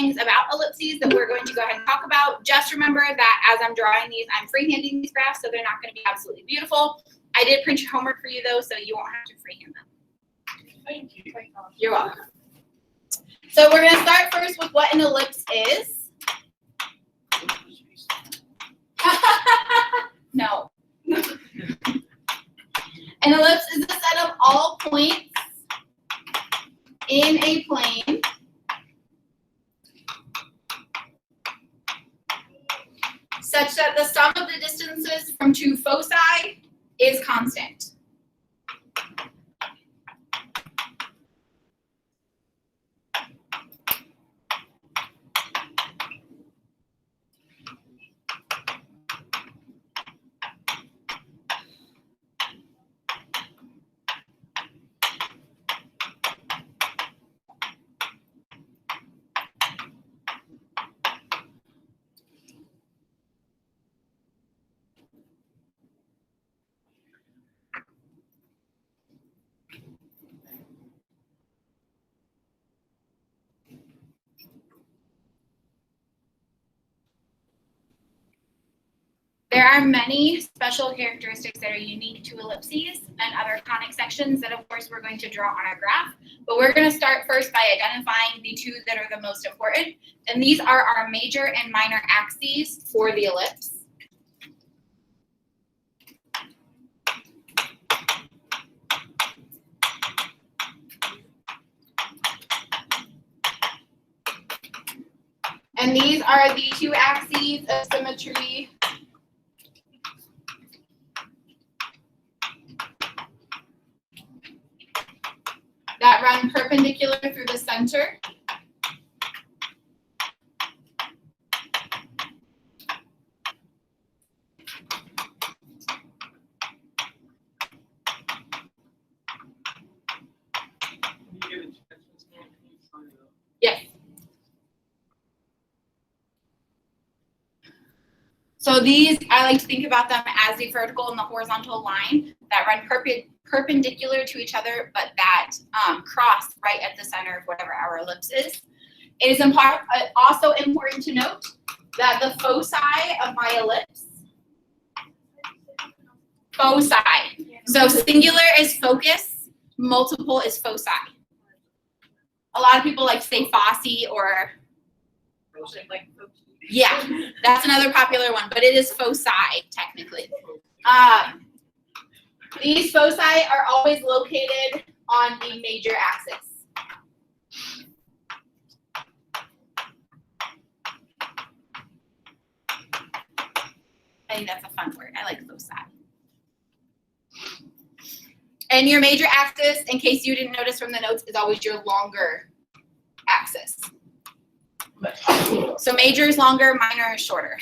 things about ellipses that we're going to go ahead and talk about. Just remember that as I'm drawing these, I'm freehanding these graphs, so they're not going to be absolutely beautiful. I did print your homework for you, though, so you won't have to freehand them. Thank you. You're welcome. So we're going to start first with what an ellipse is. No. An ellipse is a set of all points in a plane such that the sum of the distances from two foci is constant. There are many special characteristics that are unique to ellipses and other conic sections that, of course, we're going to draw on our graph. But we're going to start first by identifying the two that are the most important. And these are our major and minor axes for the ellipse. And these are the two axes of symmetry that run perpendicular through the center. Yes. So these, I like to think about them as the vertical and the horizontal line that run perpendicular to each other, but that cross right at the center of whatever our ellipse is. It is also important to note that the foci of my ellipse, foci, so singular is focus, multiple is foci. A lot of people like to say foci or, yeah, that's another popular one, but it is foci technically. These foci are always located on the major axis. I think that's a fun word. I like foci. And your major axis, in case you didn't notice from the notes, is always your longer axis. So major is longer, minor is shorter.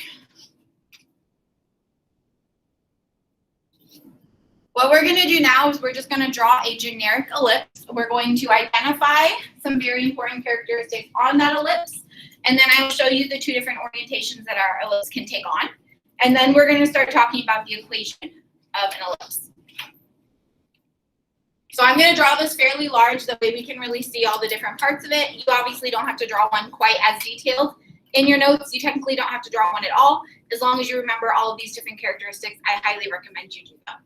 What we're going to do now is we're just going to draw a generic ellipse. We're going to identify some very important characteristics on that ellipse, and then I will show you the two different orientations that our ellipse can take on. And then we're going to start talking about the equation of an ellipse. So I'm going to draw this fairly large, that way we can really see all the different parts of it. You obviously don't have to draw one quite as detailed in your notes. You technically don't have to draw one at all. As long as you remember all of these different characteristics, I highly recommend you do them.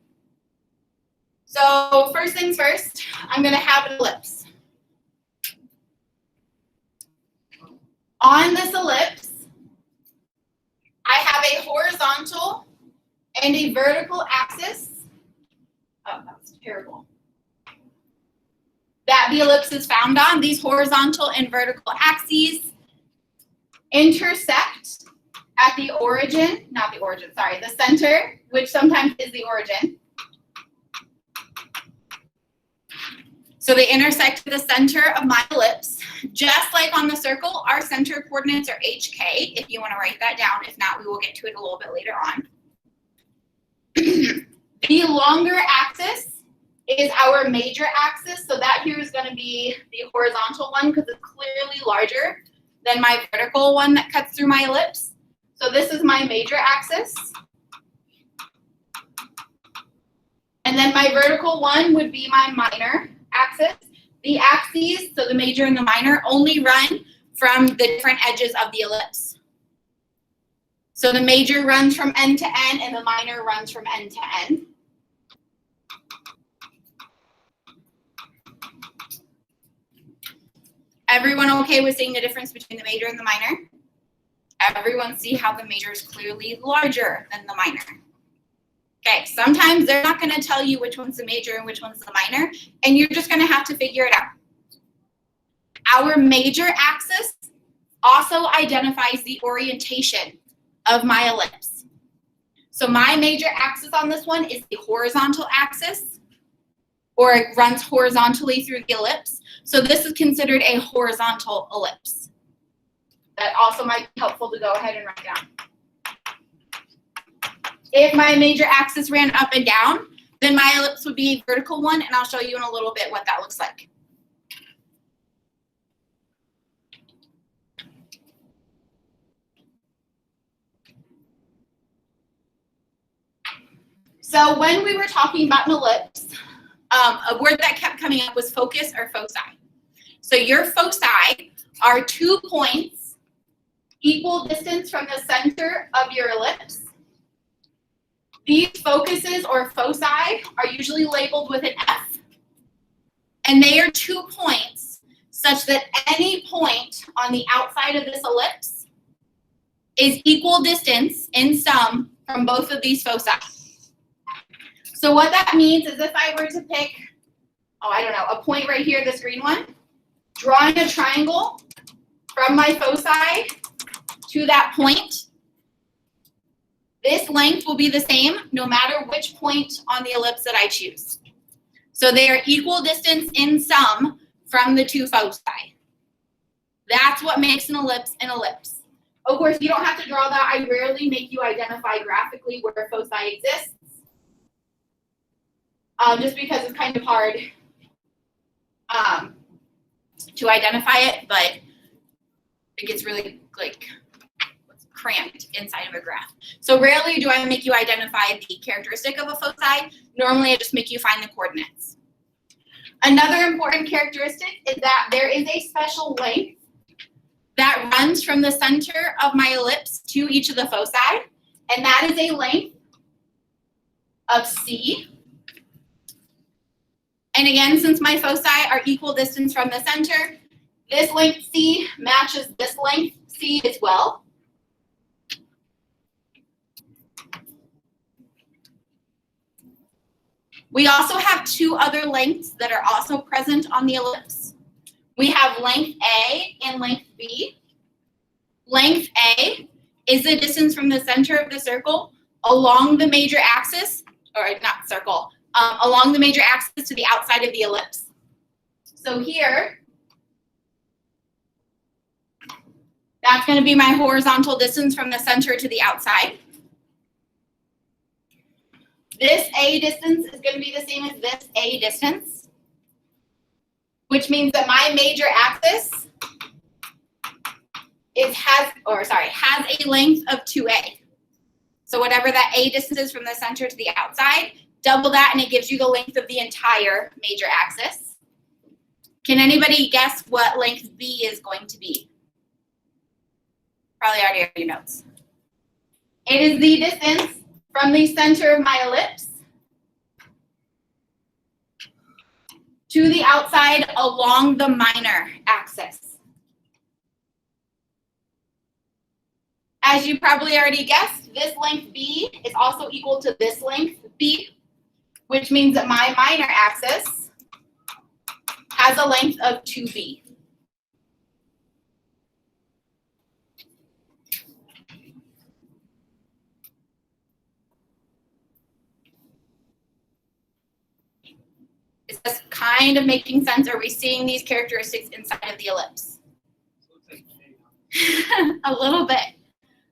So first things first, I'm going to have an ellipse. On this ellipse, I have a horizontal and a vertical axis. Oh, that's terrible. That the ellipse is found on. These horizontal and vertical axes intersect at the origin, not the origin, sorry, the center, which sometimes is the origin. So they intersect the center of my ellipse. Just like on the circle, our center coordinates are HK, if you want to write that down. If not, we will get to it a little bit later on. The longer axis is our major axis. So that here is going to be the horizontal one because it's clearly larger than my vertical one that cuts through my ellipse. So this is my major axis. And then my vertical one would be my minor axis. The axes, so the major and the minor, only run from the different edges of the ellipse. So the major runs from end to end and the minor runs from end to end. Everyone okay with seeing the difference between the major and the minor? Everyone see how the major is clearly larger than the minor. Okay, sometimes they're not going to tell you which one's the major and which one's the minor, and you're just going to have to figure it out. Our major axis also identifies the orientation of my ellipse. So my major axis on this one is the horizontal axis, or it runs horizontally through the ellipse. So this is considered a horizontal ellipse. That also might be helpful to go ahead and write down. If my major axis ran up and down, then my ellipse would be a vertical one, and I'll show you in a little bit what that looks like. So when we were talking about an ellipse, a word that kept coming up was focus or foci. So your foci are 2 points equal distance from the center of your ellipse. These focuses or foci are usually labeled with an F, and they are 2 points such that any point on the outside of this ellipse is equal distance in sum from both of these foci. So what that means is if I were to pick, a point right here, this green one, drawing a triangle from my foci to that point, this length will be the same no matter which point on the ellipse that I choose. So they are equal distance in sum from the 2 foci. That's what makes an ellipse an ellipse. Of course, you don't have to draw that. I rarely make you identify graphically where foci exists, just because it's kind of hard to identify it, but it gets really cramped inside of a graph. So rarely do I make you identify the characteristic of a foci. Normally I just make you find the coordinates. Another important characteristic is that there is a special length that runs from the center of my ellipse to each of the foci, and that is a length of C. And again, since my foci are equal distance from the center, this length C matches this length C as well. We also have 2 other lengths that are also present on the ellipse. We have length A and length B. Length A is the distance from the center of the circle along the major axis, or not circle, along the major axis to the outside of the ellipse. So here, that's going to be my horizontal distance from the center to the outside. This A distance is going to be the same as this A distance, which means that my major axis has a length of 2A. So whatever that A distance is from the center to the outside, double that and it gives you the length of the entire major axis. Can anybody guess what length B is going to be? Probably already have your notes. It is the distance from the center of my ellipse to the outside along the minor axis. As you probably already guessed, this length B is also equal to this length B, which means that my minor axis has a length of 2B. Is this kind of making sense? Are we seeing these characteristics inside of the ellipse? A little bit.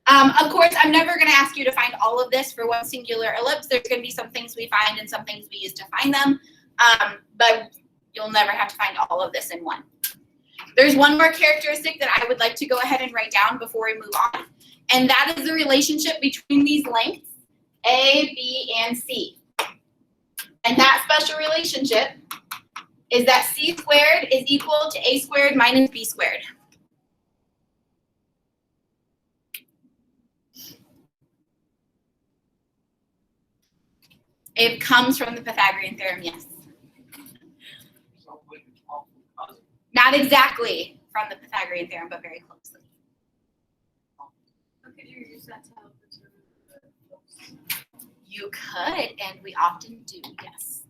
Of course, I'm never going to ask you to find all of this for one singular ellipse. There's going to be some things we find and some things we use to find them, but you'll never have to find all of this in one. There's one more characteristic that I would like to go ahead and write down before we move on, and that is the relationship between these lengths, A, B, and C. And that special relationship is that C squared is equal to A squared minus B squared. It comes from the Pythagorean theorem, yes. Not exactly from the Pythagorean theorem, but very closely. Could you use that to help determine the foci? You could, and we often do, yes.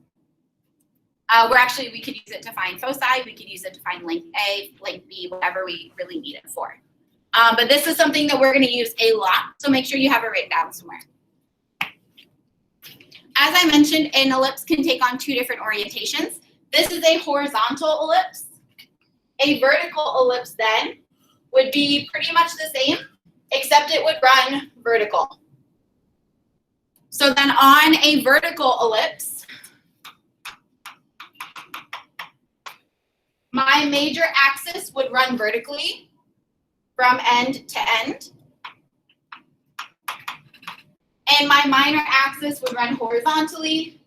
We could use it to find foci, we could use it to find length A, length B, whatever we really need it for. But this is something that we're going to use a lot, so make sure you have it written down somewhere. As I mentioned, an ellipse can take on two different orientations. This is a horizontal ellipse. A vertical ellipse then would be pretty much the same, except it would run vertical. So then on a vertical ellipse, my major axis would run vertically from end to end. And my minor axis would run horizontally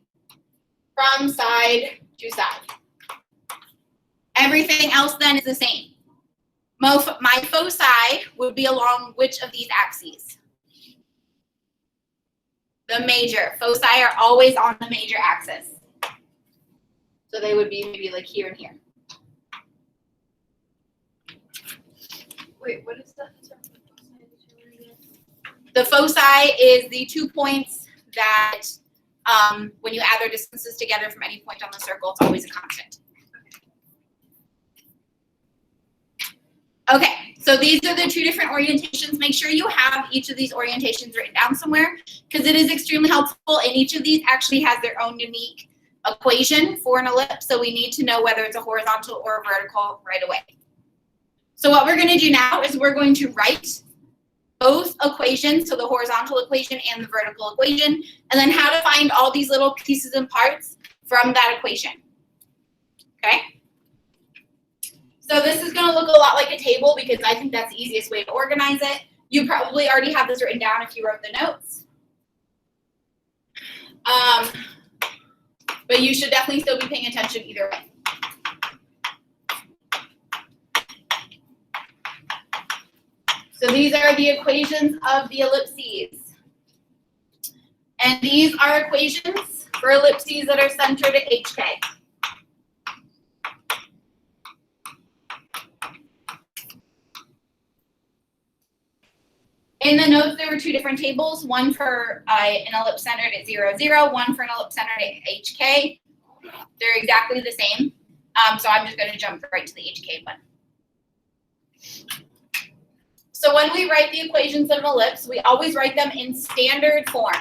from side to side. Everything else then is the same. My foci would be along which of these axes? The major. Foci are always on the major axis. So they would be maybe like here and here. Wait, what is that? The foci is the 2 points that when you add their distances together from any point on the circle, it's always a constant. Okay, so these are the two different orientations. Make sure you have each of these orientations written down somewhere because it is extremely helpful, and each of these actually has their own unique equation for an ellipse, so we need to know whether it's a horizontal or a vertical right away. So what we're going to do now is we're going to write both equations, so the horizontal equation and the vertical equation, and then how to find all these little pieces and parts from that equation. Okay? So this is going to look a lot like a table because I think that's the easiest way to organize it. You probably already have this written down if you wrote the notes. But you should definitely still be paying attention either way. So these are the equations of the ellipses. And these are equations for ellipses that are centered at HK. In the notes, there were two different tables, one for an ellipse centered at 0, 0, one for an ellipse centered at HK. They're exactly the same. So I'm just going to jump right to the HK one. So when we write the equations of an ellipse, we always write them in standard form.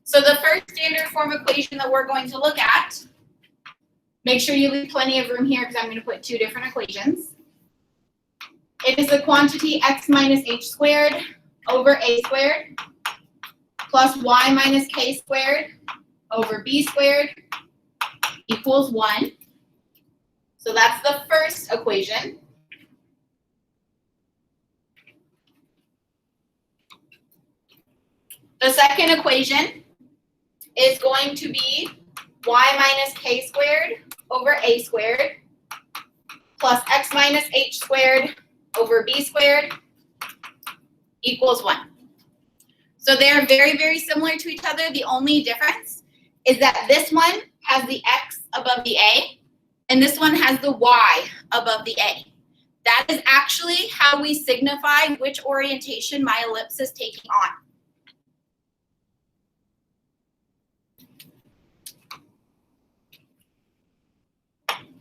So the first standard form equation that we're going to look at, make sure you leave plenty of room here because I'm going to put two different equations. It is the quantity x minus h squared over a squared plus y minus k squared over b squared equals 1. So that's the first equation. The second equation is going to be y minus k squared over a squared plus x minus h squared over b squared equals 1. So they're very, very similar to each other. The only difference is that this one has the x above the a, and this one has the y above the a. That is actually how we signify which orientation my ellipse is taking on.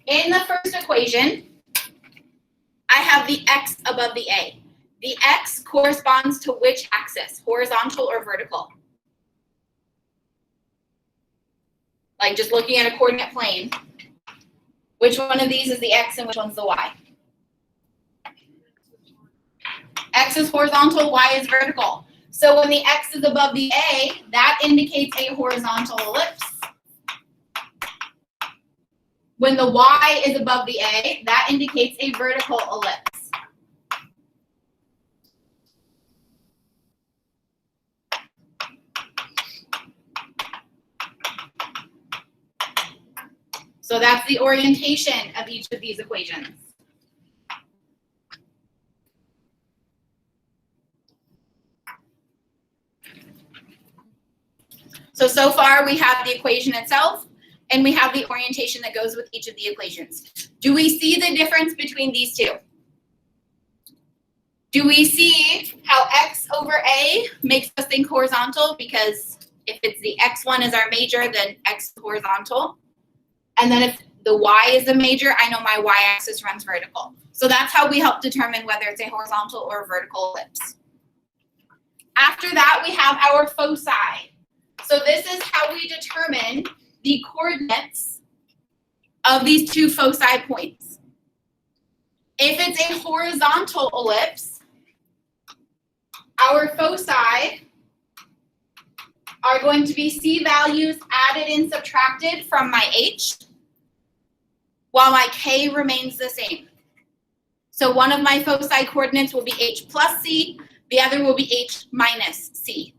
In the first equation, I have the x above the a. The x corresponds to which axis, horizontal or vertical? Like just looking at a coordinate plane, which one of these is the x and which one's the y? X is horizontal, y is vertical. So when the x is above the a, that indicates a horizontal ellipse. When the y is above the a, that indicates a vertical ellipse. So that's the orientation of each of these equations. So far we have the equation itself, and we have the orientation that goes with each of the equations. Do we see the difference between these two? Do we see how x over a makes us think horizontal? Because if it's the x1 is our major, then x is horizontal. And then if the y is the major, I know my y-axis runs vertical. So that's how we help determine whether it's a horizontal or a vertical ellipse. After that, we have our foci. So this is how we determine the coordinates of these two foci points. If it's a horizontal ellipse, our foci are going to be c values added and subtracted from my h, while my k remains the same. So one of my foci coordinates will be h plus c, the other will be h minus c.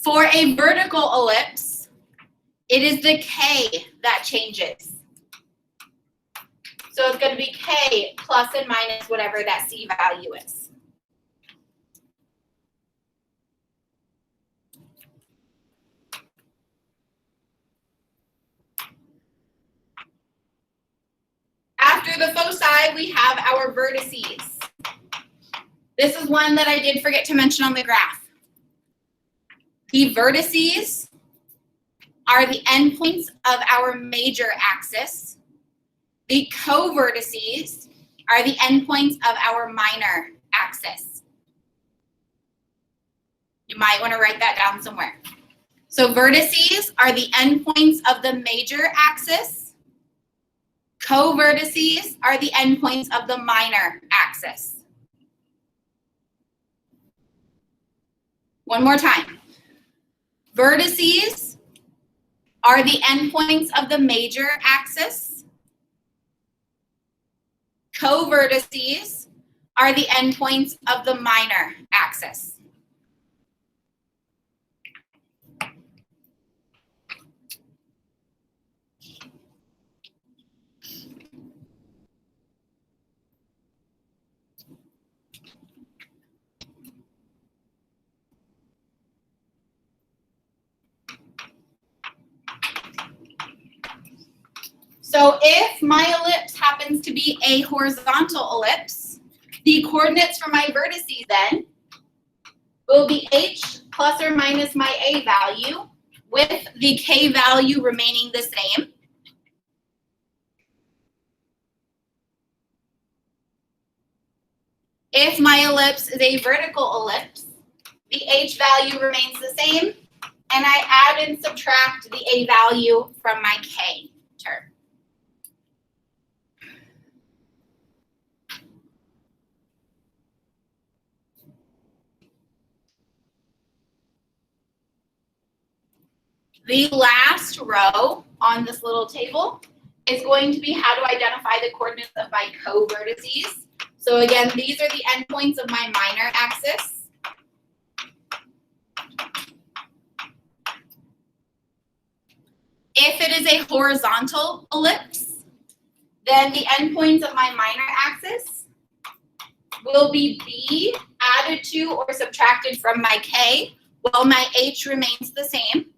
For a vertical ellipse, it is the k that changes. So it's going to be k plus and minus whatever that c value is. After the foci, we have our vertices. This is one that I did forget to mention on the graph. The vertices are the endpoints of our major axis. The co-vertices are the endpoints of our minor axis. You might want to write that down somewhere. So vertices are the endpoints of the major axis. Co-vertices are the endpoints of the minor axis. One more time. Vertices are the endpoints of the major axis. Co-vertices are the endpoints of the minor axis. So if my ellipse happens to be a horizontal ellipse, the coordinates for my vertices then will be h plus or minus my a value, with the k value remaining the same. If my ellipse is a vertical ellipse, the h value remains the same, and I add and subtract the a value from my k term. The last row on this little table is going to be how to identify the coordinates of my co-vertices. So again, these are the endpoints of my minor axis. If it is a horizontal ellipse, then the endpoints of my minor axis will be b added to or subtracted from my k, while my h remains the same.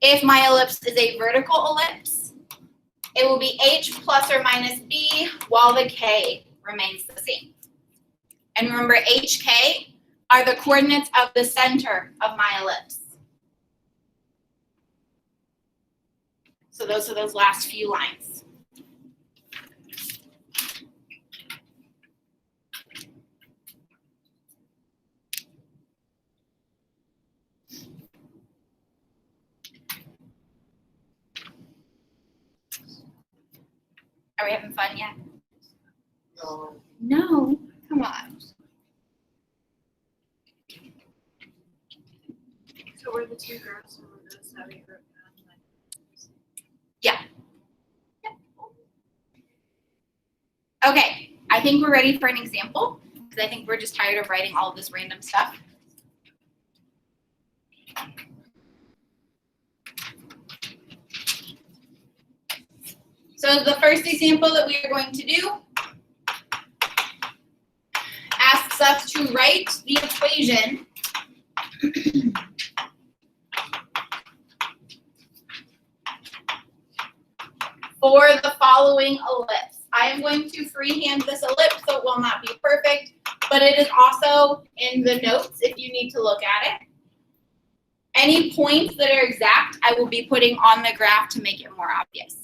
If my ellipse is a vertical ellipse, it will be h plus or minus b, while the k remains the same. And remember, hk are the coordinates of the center of my ellipse. So those are those last few lines. Are we having fun yet? No. No, come on. So were the two graphs and were those how you wrote down? Yeah. Okay, I think we're ready for an example, because I think we're just tired of writing all of this random stuff. So the first example that we are going to do asks asks us to write the equation for the following ellipse. I am going to freehand this ellipse, so it will not be perfect, but it is also in the notes if you need to look at it. Any points that are exact, I will be putting on the graph to make it more obvious.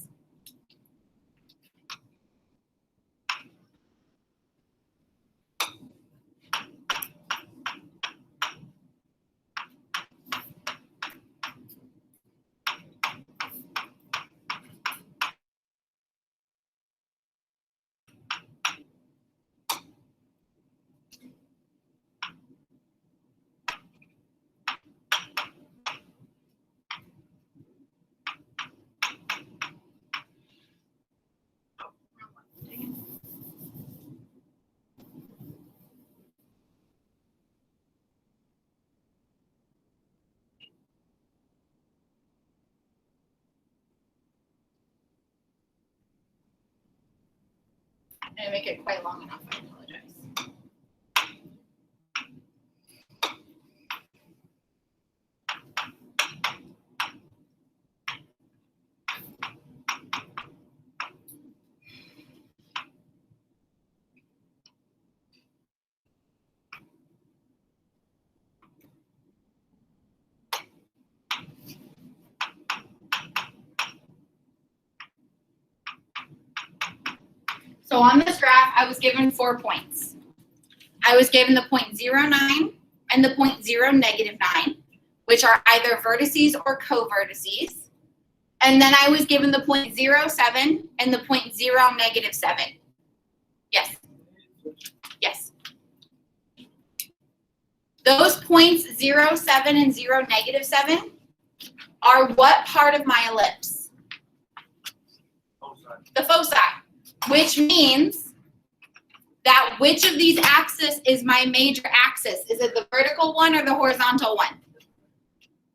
I'm going to make it quite long enough, I apologize. So on this graph, I was given 4 points. I was given the point 0.9 and the point 0.9, which are either vertices or co-vertices. And then I was given the point 0.7 and the point 0.7. Yes. Yes. Those points 0.7 and 0.7 are what part of my ellipse? The foci. Which means that which of these axes is my major axis? Is it the vertical one or the horizontal one?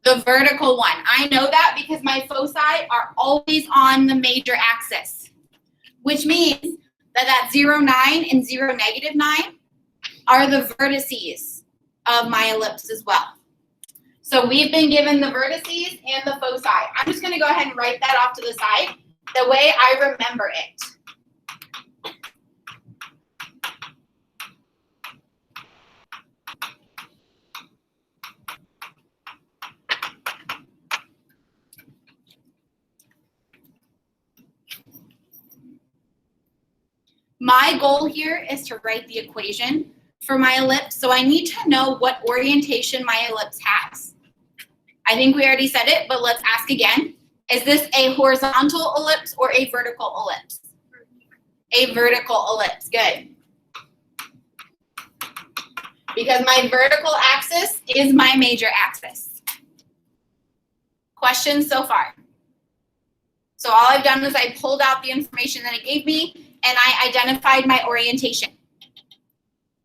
The vertical one. I know that because my foci are always on the major axis, which means that 0.9 and 0.9 are the vertices of my ellipse as well. So we've been given the vertices and the foci. I'm just going to go ahead and write that off to the side the way I remember it. My goal here is to write the equation for my ellipse, so I need to know what orientation my ellipse has. I think we already said it, but let's ask again. Is this a horizontal ellipse or a vertical ellipse? A vertical ellipse, good. Because my vertical axis is my major axis. Questions so far? So all I've done is I pulled out the information that it gave me and I identified my orientation.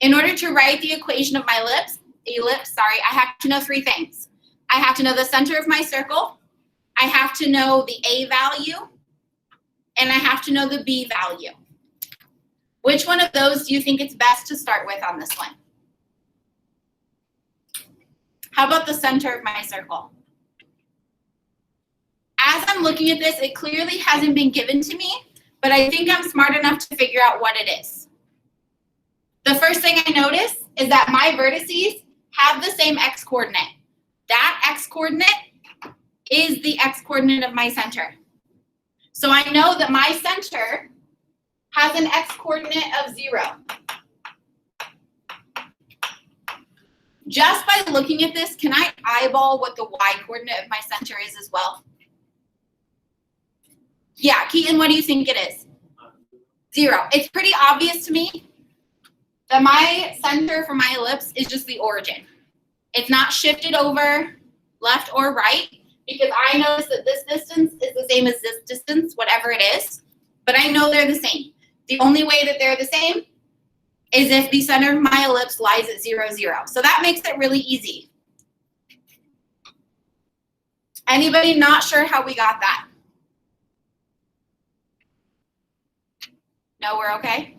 In order to write the equation of my ellipse, I have to know 3 things. I have to know the center of my circle, I have to know the A value, and I have to know the B value. Which one of those do you think it's best to start with on this one? How about the center of my circle? As I'm looking at this, it clearly hasn't been given to me, but I think I'm smart enough to figure out what it is. The first thing I notice is that my vertices have the same x-coordinate. That x-coordinate is the x-coordinate of my center. So I know that my center has an x-coordinate of 0. Just by looking at this, can I eyeball what the y-coordinate of my center is as well? Yeah, Keaton, what do you think it is? 0. It's pretty obvious to me that my center for my ellipse is just the origin. It's not shifted over left or right because I notice that this distance is the same as this distance, whatever it is, but I know they're the same. The only way that they're the same is if the center of my ellipse lies at 0, 0. So that makes it really easy. Anybody not sure how we got that? No, we're okay?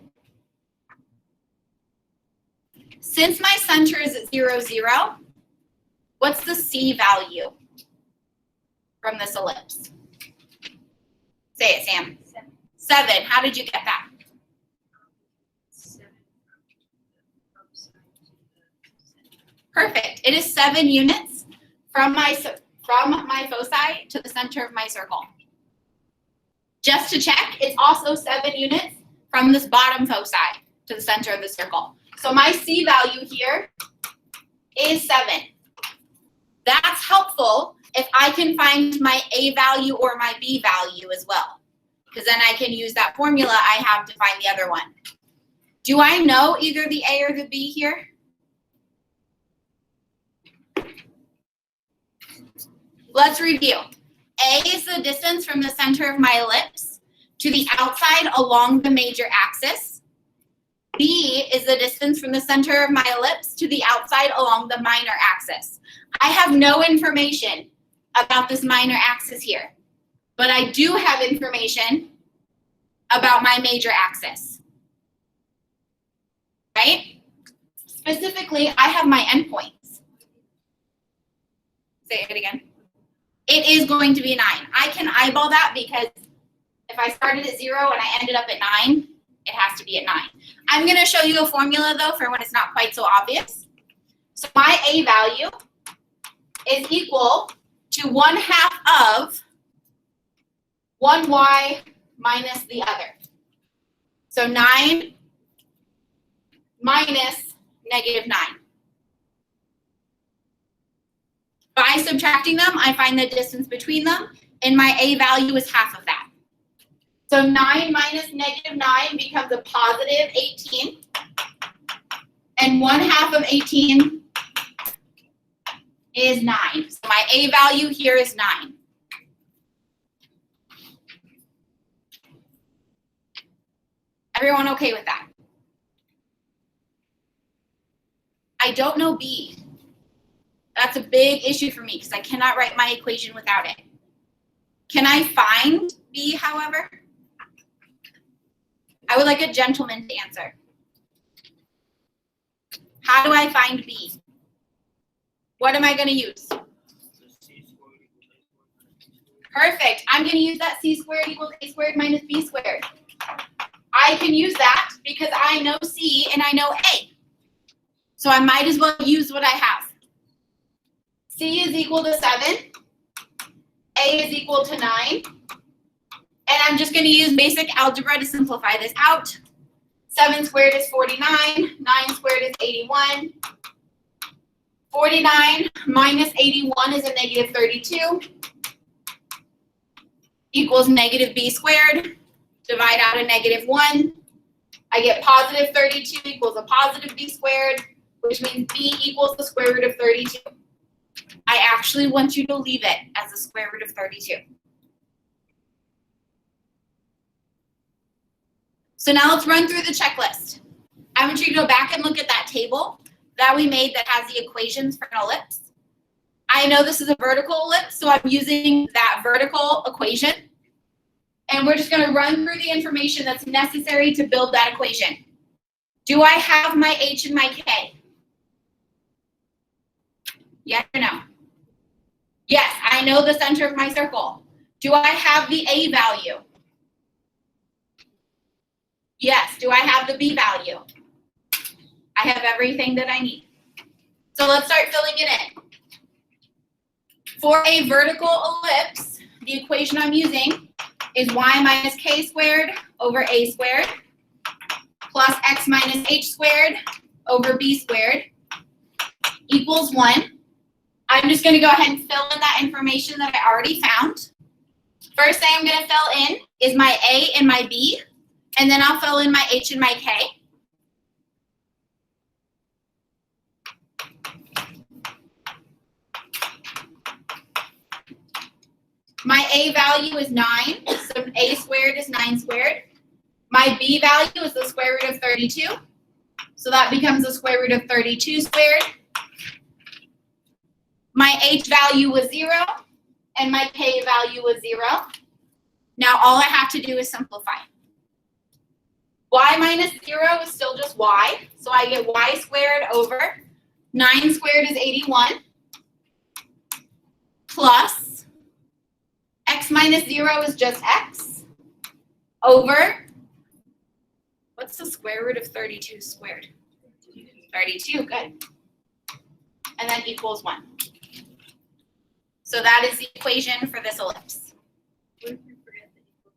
Since my center is at 0, 0, what's the C value from this ellipse? Say it, Sam. 7. How did you get that? 7 from the outside to the center. Perfect. It is 7 units from my foci to the center of my circle. Just to check, it's also 7 units from this bottom foci to the center of the circle. So my C value here is 7. That's helpful if I can find my A value or my B value as well, because then I can use that formula I have to find the other one. Do I know either the A or the B here? Let's review. A is the distance from the center of my ellipse to the outside along the major axis. B is the distance from the center of my ellipse to the outside along the minor axis. I have no information about this minor axis here, but I do have information about my major axis, right? Specifically, I have my endpoints. Say it again. It is going to be 9. I can eyeball that because if I started at 0 and I ended up at 9, it has to be at 9. I'm going to show you a formula, though, for when it's not quite so obvious. So my A value is equal to 1/2 of 1y minus the other. So 9 minus -9. By subtracting them, I find the distance between them, and my A value is half of that. So 9 minus -9 becomes a positive 18, and 1/2 of 18 is 9. So my A value here is 9. Everyone okay with that? I don't know B. That's a big issue for me because I cannot write my equation without it. Can I find B, however? I would like a gentleman to answer. How do I find B? What am I going to use? Perfect. I'm going to use that C squared equals A squared minus B squared. I can use that because I know C and I know A. So I might as well use what I have. C is equal to 7. A is equal to 9. And I'm just going to use basic algebra to simplify this out. 7 squared is 49. 9 squared is 81. 49 minus 81 is a negative 32. Equals negative B squared. Divide out a negative 1. I get positive 32 equals a positive B squared, which means B equals the square root of 32. I actually want you to leave it as the square root of 32. So now let's run through the checklist. I want you to go back and look at that table that we made that has the equations for an ellipse. I know this is a vertical ellipse, so I'm using that vertical equation. And we're just going to run through the information that's necessary to build that equation. Do I have my H and my K? Yes or no? Yes, I know the center of my circle. Do I have the A value? Yes. Do I have the B value? I have everything that I need. So let's start filling it in. For a vertical ellipse, the equation I'm using is y minus k squared over a squared plus x minus h squared over b squared equals 1. I'm just going to go ahead and fill in that information that I already found. First thing I'm going to fill in is my A and my B, and then I'll fill in my H and my K. My A value is 9, so A squared is 9 squared. My B value is the square root of 32, so that becomes the square root of 32 squared. My H value was 0, and my K value was 0. Now all I have to do is simplify. y minus 0 is still just y. So I get y squared over 9 squared is 81 plus x minus 0 is just x over, what's the square root of 32 squared? 32, good. And then equals 1. So that is the equation for this ellipse. What if we forget the equal?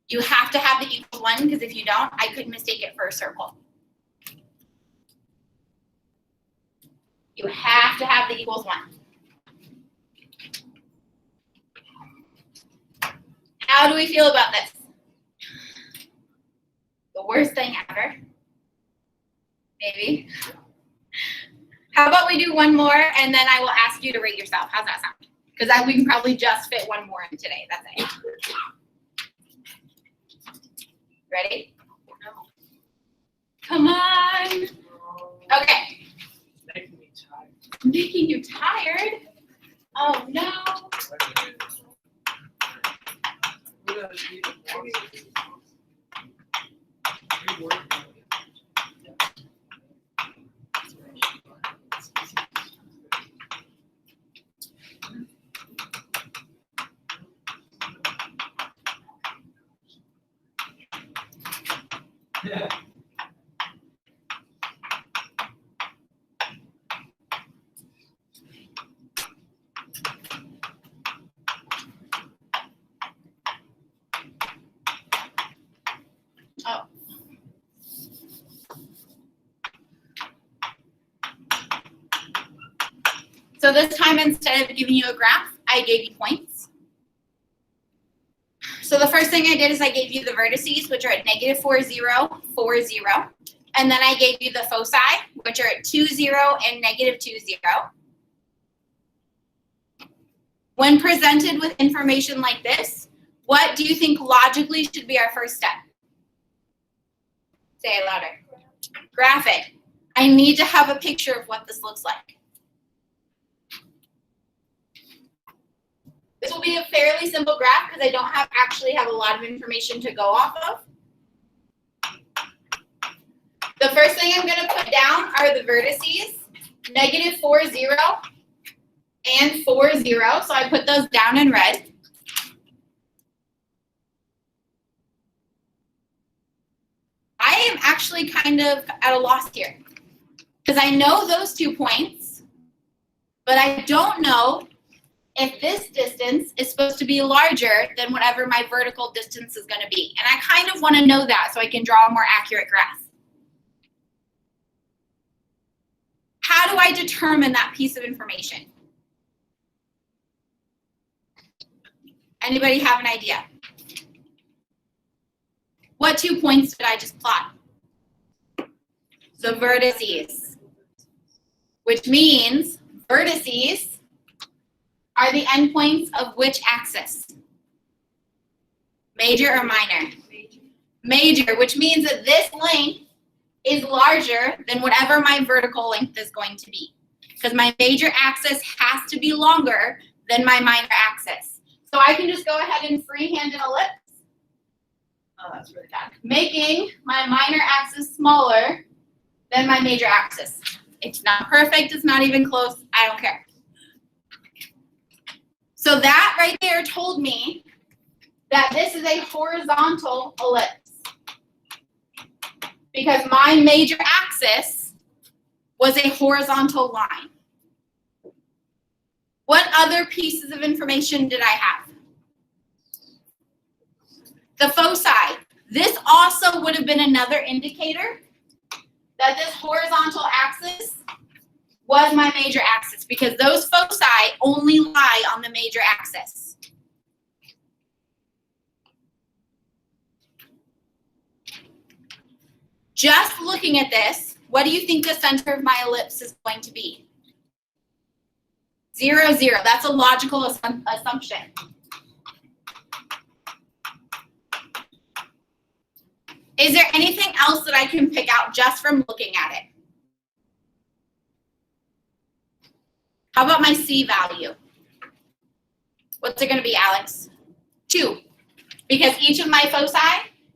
You have to have the equals 1 because if you don't, I could mistake it for a circle. You have to have the equals 1. How do we feel about this? The worst thing ever? Maybe. How about we do one more and then I will ask you to rate yourself. How's that sound? Because we can probably just fit one more in today. That's it. Ready? Come on. Okay. Making me tired. Making you tired? Oh no. Yeah. Oh. So this time, instead of giving you a graph, I gave you points. So the first thing I did is I gave you the vertices, which are at -4, 0, 4, 0. And then I gave you the foci, which are at 2, 0, and -2, 0. When presented with information like this, what do you think logically should be our first step? Say it louder. Graph it. I need to have a picture of what this looks like. This will be a fairly simple graph because I don't actually have a lot of information to go off of. The first thing I'm going to put down are the vertices, -4, 0, and 4, 0. So I put those down in red. I am actually kind of at a loss here because I know those 2 points, but I don't know if this distance is supposed to be larger than whatever my vertical distance is going to be. And I kind of want to know that so I can draw a more accurate graph. How do I determine that piece of information? Anybody have an idea? What 2 points did I just plot? The vertices, which means vertices are the endpoints of which axis? Major or minor? Major, which means that this length is larger than whatever my vertical length is going to be. Because my major axis has to be longer than my minor axis. So I can just go ahead and freehand an ellipse. Oh, that's really bad. Making my minor axis smaller than my major axis. It's not perfect, it's not even close, I don't care. So that right there told me that this is a horizontal ellipse because my major axis was a horizontal line. What other pieces of information did I have? The foci. This also would have been another indicator that this horizontal axis was my major axis because those foci only lie on the major axis. Just looking at this, what do you think the center of my ellipse is going to be? 0, 0. That's a logical assumption. Is there anything else that I can pick out just from looking at it? How about my C value? What's it going to be, Alex? 2. Because each of my foci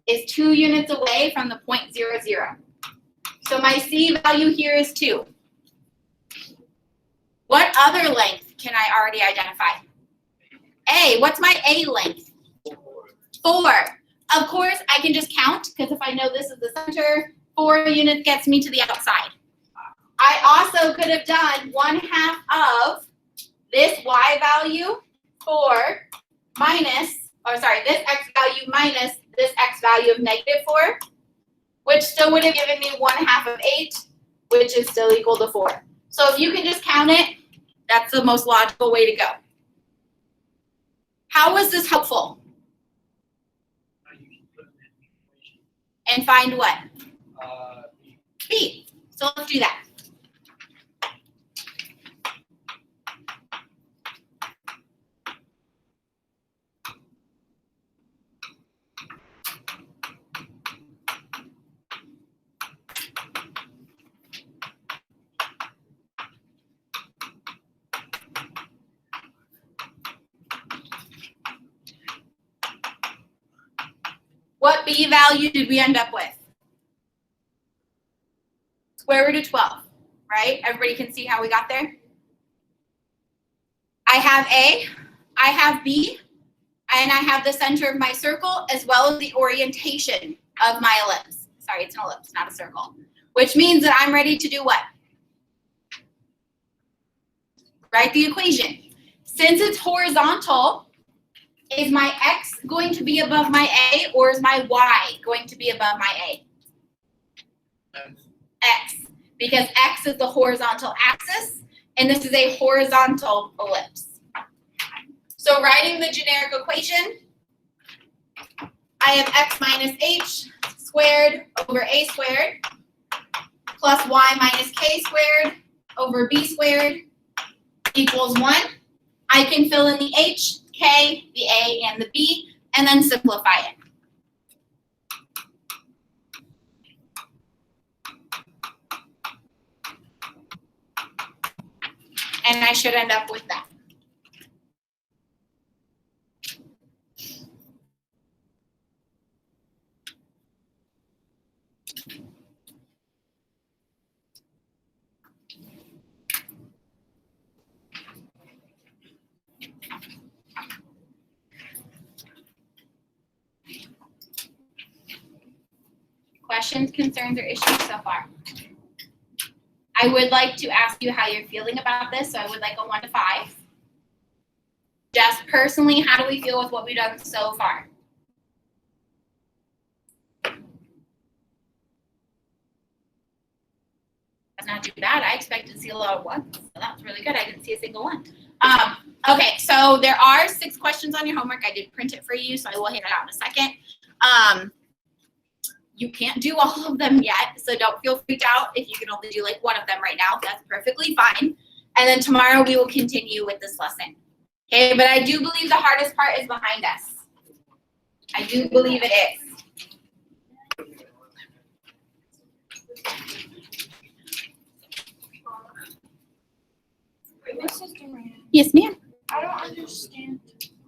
is 2 units away from the 0.00. So my C value here is 2. What other length can I already identify? A, what's my A length? 4. Of course, I can just count, because if I know this is the center, 4 units gets me to the outside. I also could have done 1/2 of this Y value 4 minus, or sorry, this X value minus this X value of -4, which still would have given me 1/2 of 8, which is still equal to 4. So if you can just count it, that's the most logical way to go. How was this helpful? And find what? B. So let's do that. What B value did we end up with? Square root of 12, right? Everybody can see how we got there? I have A, I have B, and I have the center of my circle as well as the orientation of my ellipse. Sorry, it's an ellipse, not a circle. Which means that I'm ready to do what? Write the equation. Since it's horizontal, is my X going to be above my A, or is my Y going to be above my A? X. Because X is the horizontal axis, and this is a horizontal ellipse. So writing the generic equation, I have X minus H squared over A squared plus Y minus K squared over B squared equals 1. I can fill in the H, K, the A, and the B, and then simplify it. And I should end up with that. Questions, concerns, or issues so far? I would like to ask you how you're feeling about this, so I would like a 1 to 5. Just personally, how do we feel with what we've done so far? That's not too bad. I expected to see a lot of ones, so that's really good. I didn't see a single one. Okay, so there are 6 questions on your homework. I did print it for you, so I will hand it out in a second. You can't do all of them yet, so don't feel freaked out if you can only do like 1 of them right now. That's perfectly fine. And then tomorrow we will continue with this lesson. Okay, but I do believe the hardest part is behind us. I do believe it is. Mrs. Duran, Yes, ma'am. I don't understand